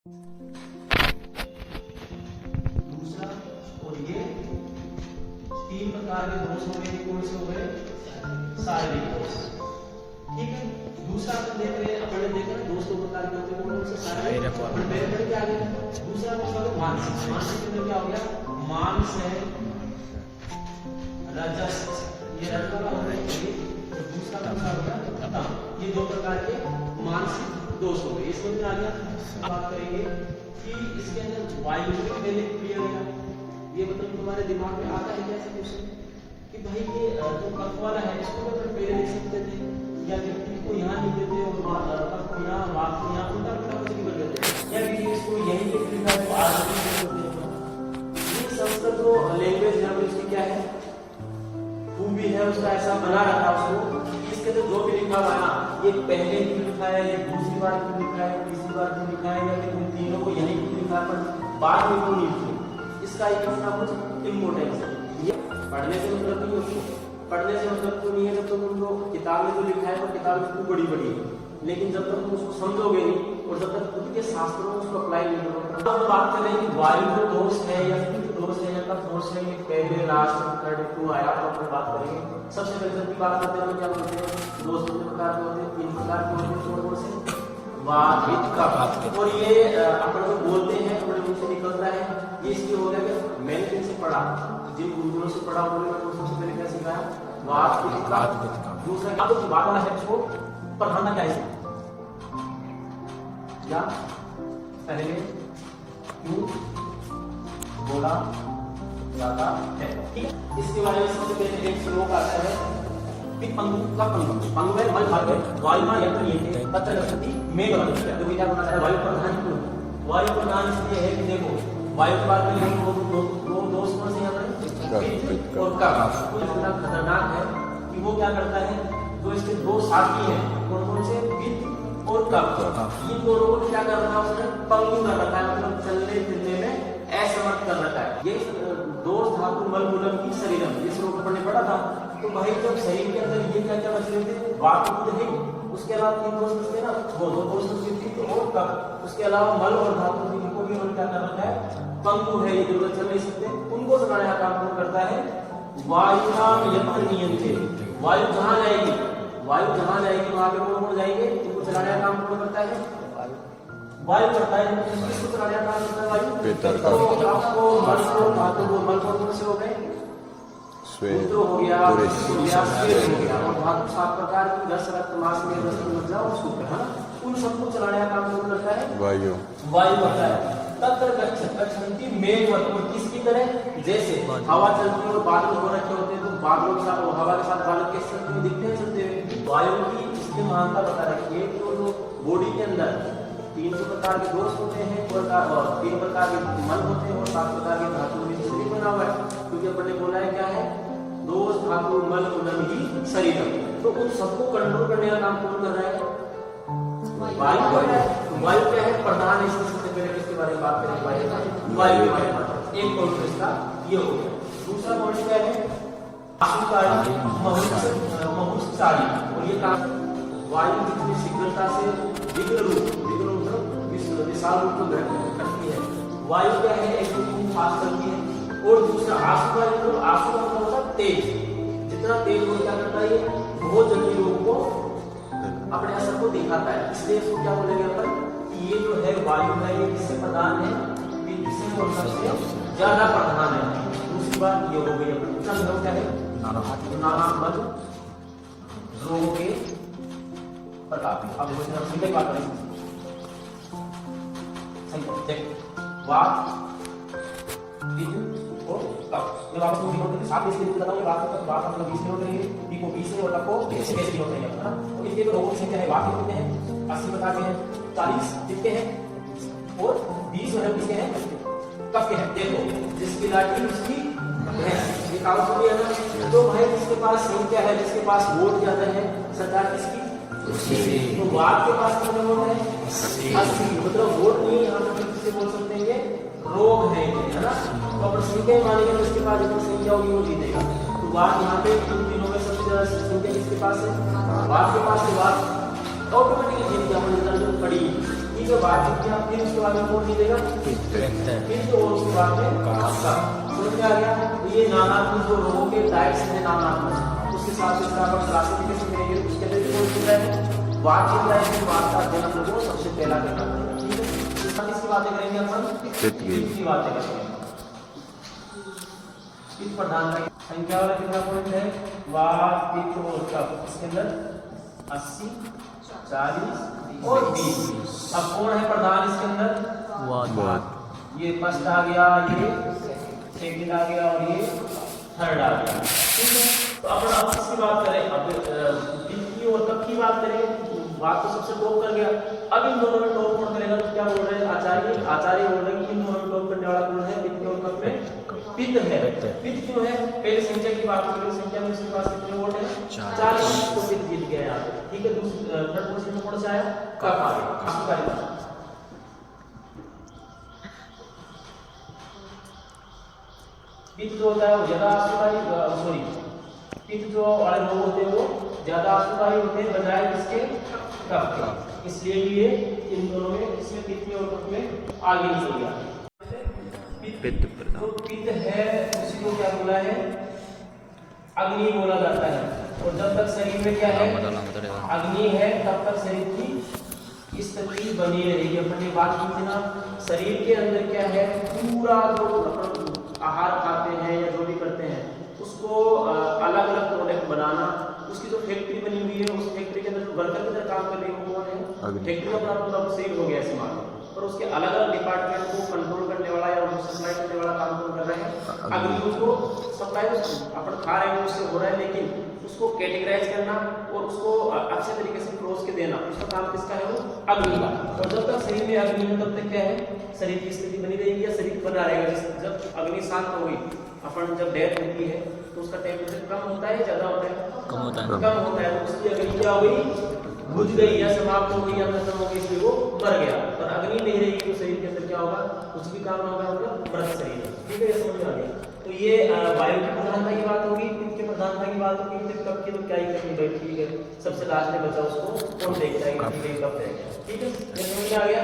दूसरा, और ये तीन प्रकार के दोष हो गए, कौन से हो गए? शारीरिक दोष। ठीक है। दूसरा अपन देख रहे हैं, अपन ने देखा ना दोष दो प्रकार के होते हैं, कौन से? शारीरिक। अपन पहले पढ़ के आ गए। दूसरा दोष हो गया मानसिक। मानसिक में क्या हो गया? मांस है, रजस, ये रज वाला हो गया। तो दूसरा दोष हो गया तम। ये दो प्रकार के मानसिक दोष हो गए। इसमें आ गया। बात करेंगे कि इसके अंदर वायु के पहले क्लियर होगा। ये मतलब तुम्हारे दिमाग में आता है कैसे क्वेश्चन कि भाई ये जो कफ वाला है इसको तो पहले लिख सकते थे, या व्यक्ति को यहाँ लिख देते और कफ को यहाँ, वाक को यहाँ, उल्टा पुल्टा कुछ भी कर देते, या कि इसको यहीं पे लिखा है तो आज भी कर देते हैं। ये संस्कृत जो लैंग्वेज है उसकी क्या है, खूबी है उसका, ऐसा बना रखा उसको। इसके तो जो भी लिखा हुआ है, ये पहले क्यों लिखा है, ये दूसरी बार क्यों लिखा है, तीसरी बार क्यों लिखा है, या फिर उन तीनों को यहीं क्यों लिखा है पर बाद में क्यों नहीं लिखा, इसका एक अपना कुछ इम्पोर्टेंस है। ये पढ़ने से मतलब नहीं होती, पढ़ने से मतलब तो नहीं है जब तक तुमको किताब में जो लिखा है वो किताब इतनी बड़ी बड़ी है, लेकिन जब तक तुम उसको समझोगे नहीं और जब तक खुद के शास्त्रों में उसको अप्लाई नहीं करोगे। अब हम बात करें कि वायु जो दोष है या पित्त दोष है या कफ दोष है, ये पहले लास्ट थर्ड टू आया तो अपन बात करेंगे। सबसे पहले जब की बात करते हैं तो क्या बोलते हैं, दोष कितने प्रकार के होते हैं? तीन प्रकार के होते हैं। कौन से? वात, पित्त, कफ। और ये अपन जो बोलते हैं अपने मुंह से निकलता है, ये इसलिए हो गया कि मैंने जिनसे पढ़ा, जिन गुरुजनों से पढ़ा उन्होंने मेरे को सबसे पहले क्या सिखाया? वात, पित्त, कफ। दूसरा क्या? तो वात वाला है इसको पढ़ाना क्या है? क्या पहले क्यों बोला जाता है? ठीक है। इसके बारे में सबसे पहले एक श्लोक आता है कि पंगु का पंगु पंगु है मल भाग है वायु में यंत्र ये है तत्र गति मेघ वाली है। तो क्या बोलना है? वायु प्रधान क्यों? वायु प्रधान इसलिए है कि देखो वायु के बाद में दो दोष कौन से यहाँ पर? पित्त और कफ। इतना खतरनाक है कि वो क्या करता है, जो इसके दो साथी हैं कौन कौन से? पित्त और कफ। इन दोनों को क्या कर रखा है उसने? पंगु कर रखा है, मतलब चलने फिरने में असमर्थ कर रखा है। ये दोष धातु मल मूलम की शरीरम, ये श्लोक अपन ने पढ़ा था। तो भाई जब शरीर के अंदर ये क्या क्या बच रहे थे? वात है, उसके अलावा तीन दोष बचते ना, वो दो दोष पित्त और कफ, उसके अलावा मल और धातु इनको भी उन्होंने क्या कर रखा है? पंगु है, ये दोनों चल नहीं सकते, उनको चलाने का काम कौन करता है? वायु नाम यत्र नियंत्रित। वायु जहां जाएगी, वायु जहां जाएगी वहां पे कौन जाएंगे? उनको चलाने का काम कौन करता है? वायु करता है। किसको चलाने का काम करता है? वायु। आपको मल को धातु को मल कौन से हो गए? मूत्र हो गया, हो गया, और धातु 7 प्रकार की, रस, रक्त, मांस, मेद, रस, मज्जा और शुक्र, है ना? उन सबको चलाने का काम कौन करता है? वायु। वायु करता है। तत्र गच्छन्ति मेघवत्, किसकी तरह? जैसे हवा चलती है और बादल हो रखे होते हैं, तो बादलों के साथ हवा के साथ बादल कैसे चलते हुए दिखते हैं? चलते हुए। वायु की इसकी महानता बता रखी है कि वो जो बॉडी के अंदर 3 प्रकार के दोष होते हैं और 3 प्रकार के मल होते हैं और 7 प्रकार के धातु में शरीर बना हुआ है। क्योंकि अपन ने बोला है क्या है? दोष धातु मल मूलम ही शरीरम। तो उन सबको कंट्रोल करने का काम कौन कर रहा है? वायु कर रहा है। वायु क्या है? प्रधान। इसमें सबसे पहले किसके बारे में बात करें? वायु के बारे में। एक पॉइंट इसका ये हो गया। दूसरा पॉइंट क्या है? आशुकारी महुस्सारी। और ये काम वायु कितनी शीघ्रता से विघ्न रूप विशाल रूप को ग्रहण करती है। वायु क्या है? एक तो फास्ट करती है। और दूसरा आशु का मतलब, आशु का मतलब होता है तेज। जितना तेज वो क्या करता है? ये बहुत जल्दी लोगों को अपने असर को दिखाता है। इसलिए इसको क्या बोलेंगे अपन? ये जो है वायु है, ये किससे प्रधान है? किससे और सबसे ज्यादा प्रधान है। दूसरी बात ये हो गई अपन क्या है? नाना मल रोगों के प्रकार। अब देखो बात करें, वात, पित्त और कफ। जब आप इसको डिनोट करके 7 इसके लिए बताऊंगा, वात का वात मतलब 20 डिनोट करेंगे, पी को 20 से और कफ को 20 से डिनोट करेंगे, है ना? तो इसके जो रोगों की संख्या है, वात कितने हैं? 80 प्रकार के हैं, 40 कितने हैं और 20 जो है किसके हैं? कफ के हैं। देखो जिसकी लाठी उसकी भैंस, ये कहावत सुनी है ना? तो भाई जिसके पास संख्या है, जिसके पास वोट ज्यादा है, सरकार किसकी? तो वात के पास कितने वोट है? 80। मतलब वोट नहीं, यहाँ पर किससे बोल सकते हैं? ये रोग है ना? तो अपन संख्या मानेंगे तो इसके पास जितनी संख्या होगी वो जीतेगा। तो वात यहाँ पे इन तीनों में सबसे ज्यादा संख्या किसके पास है? वात के पास है। वात ऑटोमेटिकली जीत गया, जो पड़ी। है, वाचिक किया, फिर उसके बाद में कौन दीजिएगा, फिर जो उसके बाद में आपका समझ में आ गया। तो ये नानात्मक जो रोगों के टाइप्स हैं नानात्मक, उसके साथ से इसका अपन क्लासिफिकेशन करेंगे। उसके लिए कौन सी है वाचिक लाइन की बात करते हैं हम लोगों को सबसे पहला करना है। ठीक है, इसकी बातें करेंगे अपन, इसकी बातें करेंगे। इस प्रधान संख्या वाला कितना पॉइंट है, वात पित्त और कफ, इसके अंदर 80 40 और 20। अब कौन है प्रधान इसके अंदर, वात। ये फर्स्ट आ गया, ये सेकंड आ गया और ये थर्ड आ गया। ठीक है, तो अपन अब इसकी बात करें, अब पित्त की और कफ की बात करें। बात तो सबसे टॉप कर गया, अब इन दोनों में टॉप कौन करेगा, तो क्या बोल रहे हैं आचार्य बोल रहे हैं कि इन दोनों में टॉप करने वाला कौन है, पित्त और कफ में पित्त है। पित्त क्यों है, पहले संख्या की बात करें, संख्या में इसके पास कितने वोट है, 40, तो पित्त जीत गया यहाँ पे। ठीक है, दूसरी थर्ड पोजीशन में कौन सा आया, कफ आ गया। आपकी बारी। पित्त जो होता है वो ज्यादा आंसूकारी, सॉरी पित्त जो वाले लोग होते हैं वो ज्यादा आंसूकारी होते हैं बजाय इसके कफ के, इसलिए ये इन दोनों में, इसमें पित्त में और कफ में आगे निकल गया। पित्त है उसी को क्या बोला है, अग्नि बोला जाता है। और जब तक शरीर में क्या है, अग्नि है, तब तक शरीर की स्थिति बनी रहेगी। अपन ने बात की थी ना, शरीर के अंदर क्या है, पूरा जो अपन आहार खाते हैं या जो भी करते हैं उसको अलग अलग प्रोडक्ट बनाना, उसकी जो फैक्ट्री बनी हुई है, उस फैक्ट्री के अंदर जो वर्कर की तरह काम कर रहे हैं वो कौन है, फैक्ट्री अपना पूरा सेल हो गया सामान, और उसके अलग अलग डिपार्टमेंट को कंट्रोल करने वाला या उनको सप्लाई करने वाला काम कौन कर रहे हैं, अग्नि। उसको सप्लाई अपन खा रहे हैं उससे हो रहा है, लेकिन उसको कैटेगराइज करना और उसको अच्छे तरीके से परोस के देना, उसका काम किसका है, वो अग्नि का। और जब तक शरीर में अग्नि है तब तक क्या है, शरीर की स्थिति बनी रहेगी या शरीर बना रहेगा। जब अग्नि शांत हो गई, अपन जब डेथ होती है तो उसका टेम्परेचर कम होता है, ज्यादा होता है, कम होता है, तो उसकी अग्नि क्या हो गई, बुझ गई या समाप्त हो गई या खत्म हो गई, इसलिए वो मर गया। और अग्नि नहीं रहेगी तो शरीर के अंदर क्या होगा, कुछ भी काम ना होगा, मतलब मृत शरीर है। ठीक है, ये समझ में आ गया। तो ये वायु की प्रधानता की बात होगी, पित्त की प्रधानता की बात होगी, फिर कफ की तो क्या ही करनी भाई। ठीक है, सबसे लास्ट में बचा उसको कौन देखता है, कब रहेगा। ठीक है, ये समझ में आ गया।